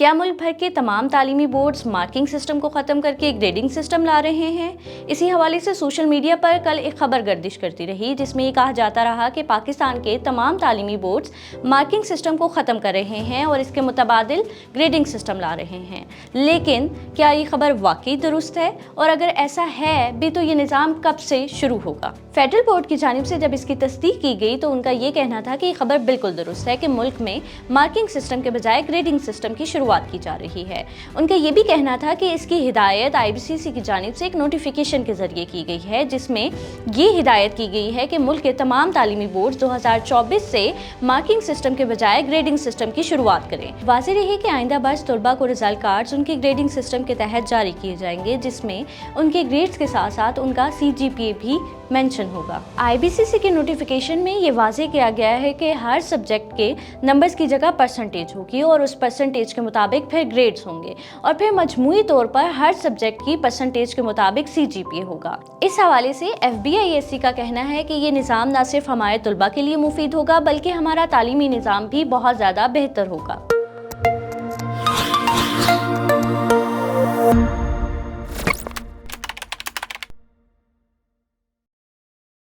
क्या मुल्क भर के तमाम तालीमी बोर्ड्स मार्किंग सिस्टम को ख़त्म करके ग्रेडिंग सिस्टम ला रहे हैं? इसी हवाले से सोशल मीडिया पर कल एक खबर गर्दिश करती रही जिसमें ये कहा जाता रहा कि पाकिस्तान के तमाम तालीमी बोर्ड्स मार्किंग सिस्टम को ख़त्म कर रहे हैं और इसके मुतबादिल ग्रेडिंग सिस्टम ला रहे हैं। लेकिन क्या ये खबर वाकई दुरुस्त है? और अगर ऐसा है भी तो ये निज़ाम कब से शुरू होगा? फेडरल बोर्ड की जानिब से जब इसकी तस्दीक की गई तो उनका ये कहना था कि ये खबर बिल्कुल दुरुस्त है कि मुल्क में मार्किंग सिस्टम के बजाय ग्रेडिंग सिस्टम की शुरुआत की जा रही है। उनका ये भी कहना था कि इसकी हिदायत IBCC की जानिब से एक नोटिफिकेशन के जरिए की गई है जिसमें ये हिदायत की गई है कि मुल्क के तमाम तालीमी बोर्ड 2024 से मार्किंग सिस्टम के बजाय ग्रेडिंग सिस्टम की शुरुआत करें। वाज़ेह रहे कि आइंदा बरस तलबा को रिजल्ट कार्ड्स उनके ग्रेडिंग सिस्टम के तहत जारी किए जाएंगे जिसमें उनके ग्रेड्स के साथ साथ उनका CGPA भी मेंशन होगा। IBCC के नोटिफिकेशन में ये वाज़ेह किया गया है कि हर सब्जेक्ट के नंबर्स की जगह परसेंटेज होगी और उस परसेंटेज के मुताबिक फिर ग्रेड्स होंगे और फिर मजमूई तौर पर हर सब्जेक्ट की परसेंटेज के मुताबिक CGPA होगा। इस हवाले से FBISC का कहना है कि ये निज़ाम न सिर्फ हमारे तलबा के लिए मुफीद होगा बल्कि हमारा तालीमी निज़ाम भी बहुत ज़्यादा बेहतर होगा।